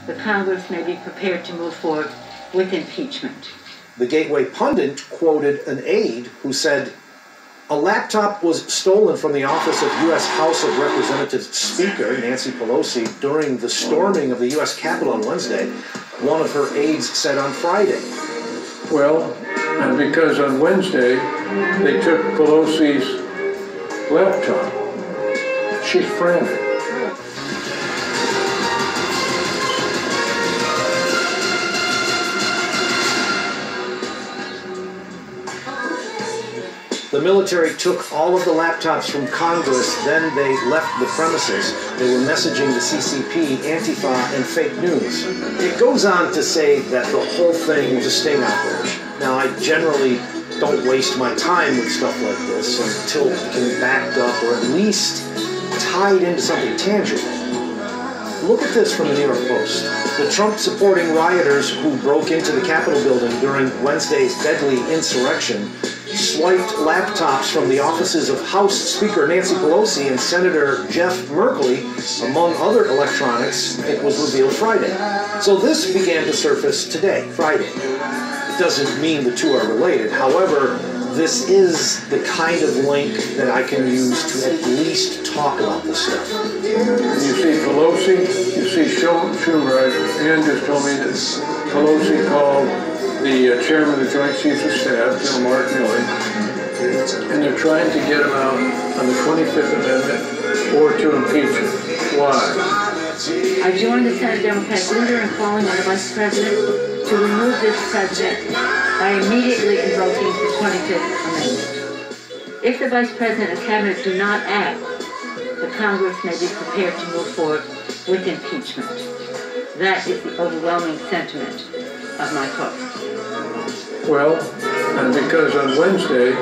the Congress may be prepared to move forward with impeachment. The Gateway pundit quoted an aide who said, "A laptop was stolen from the office of U.S. House of Representatives Speaker Nancy Pelosi during the storming of the U.S. Capitol on Wednesday," one of her aides said on Friday. Well, because on Wednesday, they took Pelosi's laptop. She's frantic. The military took all of the laptops from Congress, then they left the premises. They were messaging the CCP, Antifa, and fake news. It goes on to say that the whole thing was a sting operation. Now, I generally don't waste my time with stuff like this until it can be backed up or at least tied into something tangible. Look at this from the New York Post. The Trump-supporting rioters who broke into the Capitol building during Wednesday's deadly insurrection swiped laptops from the offices of House Speaker Nancy Pelosi and Senator Jeff Merkley, among other electronics. It was revealed Friday. So this began to surface today, Friday. It doesn't mean the two are related. However, this is the kind of link that I can use to at least talk about this stuff. You see Pelosi, you see Schumer. Ann just told me that Pelosi called the chairman of the Joint Chiefs of Staff, General Mark Milley, and they're trying to get him out on the 25th Amendment or to impeach him. Why? I joined the Senate Democratic leader in calling on the Vice President to remove this president by immediately invoking the 25th Amendment. If the Vice President and Cabinet do not act, the Congress may be prepared to move forward with impeachment. That is the overwhelming sentiment of my cause. Well, and because on Wednesday,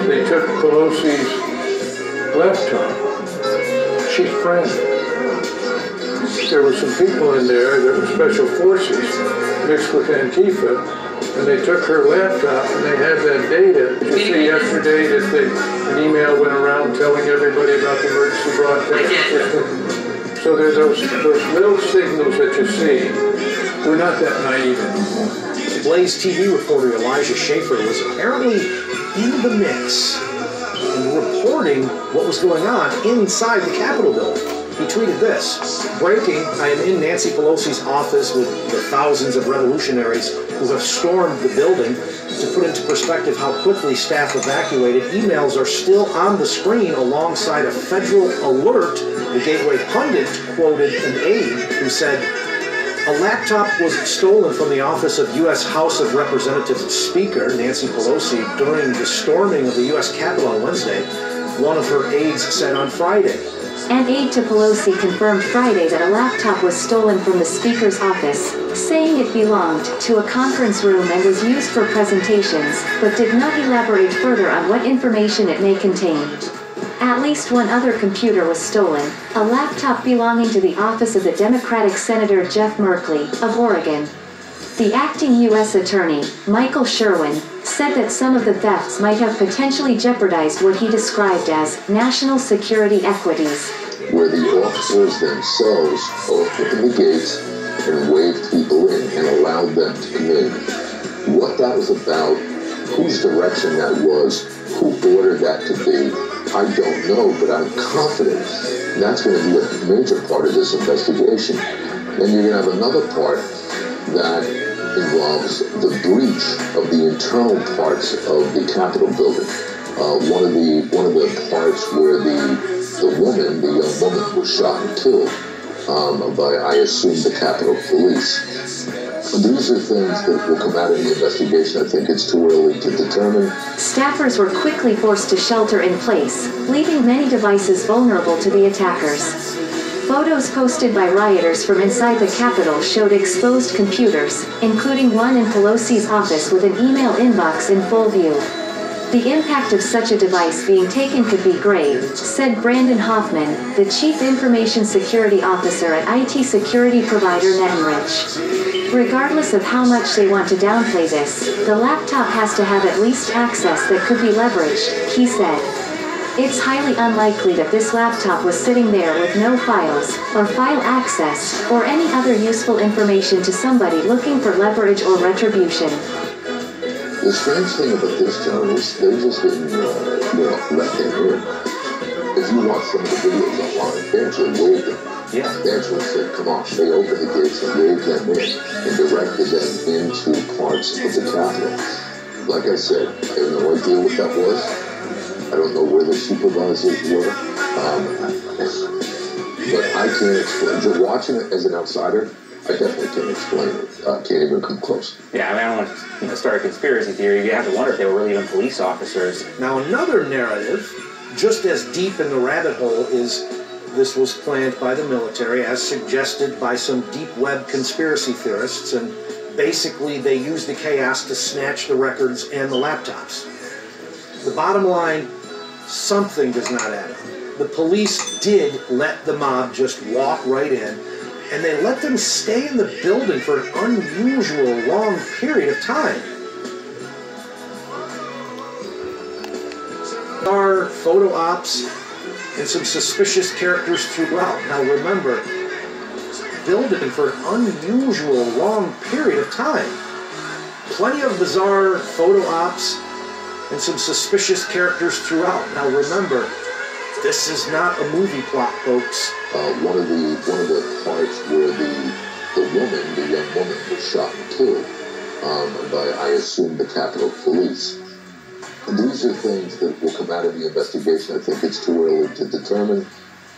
they took Pelosi's laptop. She's frantic. There were some people in there that were special forces mixed with Antifa, and they took her laptop and they had that data. Did you see yesterday that an email went around telling everybody about the emergency broadcast? So there's those little signals that you see. We're not that naive anymore. Blaze TV reporter Elijah Schaefer was apparently in the mix and reporting what was going on inside the Capitol building. He tweeted this: "Breaking, I am in Nancy Pelosi's office with the thousands of revolutionaries who have stormed the building. To put into perspective how quickly staff evacuated, emails are still on the screen alongside a federal alert." The Gateway pundit quoted an aide who said, "A laptop was stolen from the office of U.S. House of Representatives Speaker Nancy Pelosi during the storming of the U.S. Capitol on Wednesday," one of her aides said on Friday. An aide to Pelosi confirmed Friday that a laptop was stolen from the Speaker's office, saying it belonged to a conference room and was used for presentations, but did not elaborate further on what information it may contain. At least one other computer was stolen, a laptop belonging to the office of the Democratic Senator Jeff Merkley, of Oregon. The acting U.S. Attorney, Michael Sherwin, said that some of the thefts might have potentially jeopardized what he described as national security equities. Where the officers themselves opened the gates and waved people in and allowed them to come in. What that was about, whose direction that was, who ordered that to be, I don't know, but I'm confident that's going to be a major part of this investigation. Then you're going to have another part that involves the breach of the internal parts of the Capitol building. One of the parts where the young woman was shot and killed by, I assume, the Capitol Police. These are things that will come out of the investigation. I think it's too early to determine. Staffers were quickly forced to shelter in place, leaving many devices vulnerable to the attackers. Photos posted by rioters from inside the Capitol showed exposed computers, including one in Pelosi's office with an email inbox in full view. The impact of such a device being taken could be grave, said Brandon Hoffman, the Chief Information Security Officer at IT security provider NetEnrich. Regardless of how much they want to downplay this, the laptop has to have at least access that could be leveraged, he said. It's highly unlikely that this laptop was sitting there with no files, or file access, or any other useful information to somebody looking for leverage or retribution. The strange thing about this, John, is they just didn't, let them in. If you watch some of the videos online, they actually waved them. Yeah. They actually said, come on. They opened the gates and waved them in and directed them into parts of the Capitol. Like I said, I have no idea what that was. I don't know where the supervisors were. But I can't explain. Just watching it as an outsider, I definitely can't explain it. Can't even come close. Yeah, I mean, I don't want to start a conspiracy theory. You have to wonder if they were really even police officers. Now, another narrative, just as deep in the rabbit hole, is this was planned by the military, as suggested by some deep web conspiracy theorists, and basically they used the chaos to snatch the records and the laptops. The bottom line, something does not add up. The police did let the mob just walk right in, and they let them stay in the building for an unusual long period of time. There are photo ops and some suspicious characters throughout. Now remember, building for an unusual long period of time. Plenty of bizarre photo ops and some suspicious characters throughout. Now remember, this is not a movie plot, folks. One of the parts where the young woman was shot and killed by, I assume, the Capitol Police. And these are things that will come out of the investigation. I think it's too early to determine.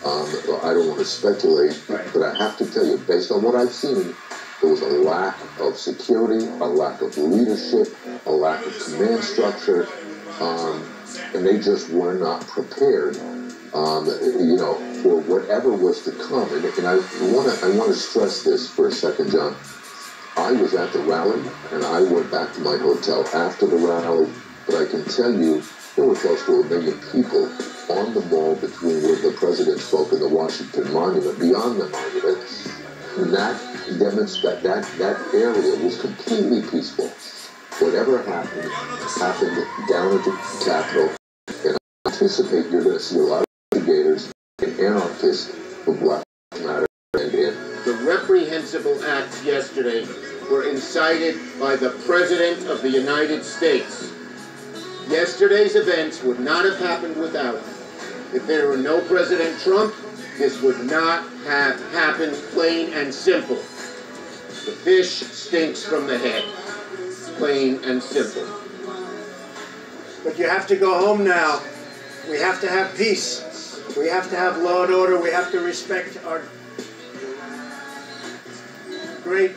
I don't want to speculate, but I have to tell you, based on what I've seen, there was a lack of security, a lack of leadership, a lack of command structure, and they just were not prepared, for whatever was to come. And I want to stress this for a second, John. I was at the rally, and I went back to my hotel after the rally, but I can tell you there were close to 1 million people on the mall between where the president spoke and the Washington Monument, beyond the monument, and that demonstrates that area was completely peaceful. Whatever happened down at the Capitol, and I anticipate you're going to see a lot of investigators and anarchists for Black Lives Matter and the reprehensible acts yesterday were incited by the President of the United States. Yesterday's events would not have happened without him. If there were no President Trump, this would not have happened, plain and simple. The fish stinks from the head, plain and simple. But you have to go home now. We have to have peace. We have to have law and order. We have to respect our great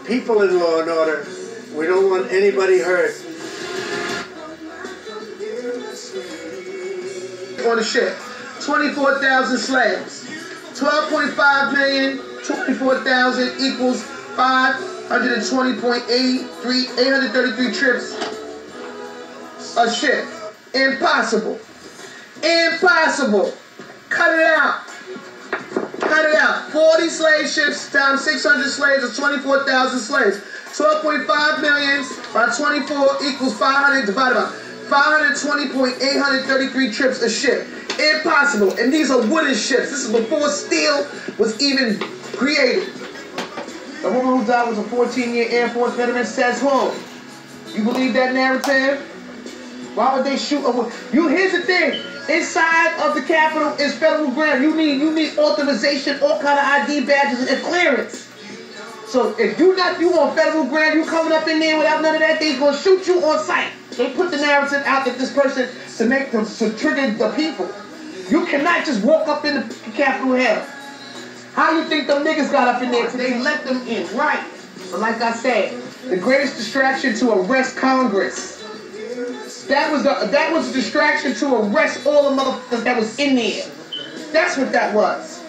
people in law and order. We don't want anybody hurt. On the ship, 24,000 slaves, 12.5 million, 24,000 equals 833 trips a ship. Impossible. Impossible. Cut it out. Cut it out. 40 slave ships times 600 slaves is 24,000 slaves. 12.5 million by 24 equals 500 divided by 520.833 trips a ship. Impossible. And these are wooden ships. This is before steel was even created. The woman who died was a 14-year Air Force veteran, says who? You believe that narrative? Why would they shoot a woman? Here's the thing. Inside of the Capitol is federal ground. You need authorization, all kind of ID badges and clearance. So if you on federal ground, you coming up in there without none of that, they gonna shoot you on sight. They put the narrative out that this person to trigger the people. You cannot just walk up in the Capitol Hill. How you think them niggas got up in there today? Let them in, right? But like I said, the greatest distraction to arrest Congress. That was a distraction to arrest all the motherfuckers that was in there. That's what that was.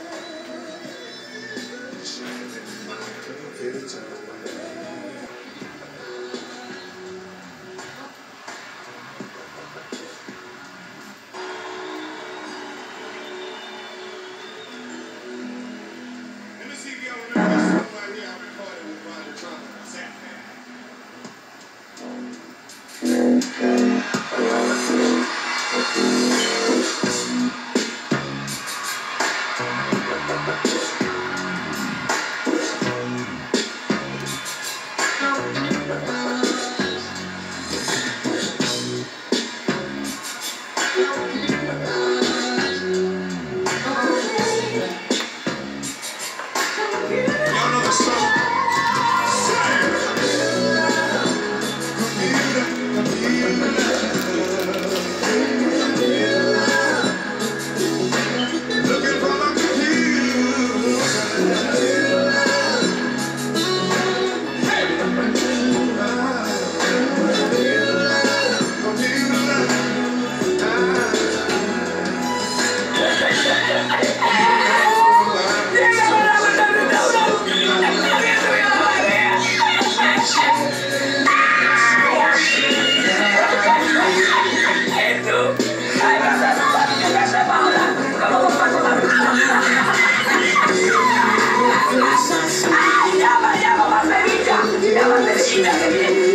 You know,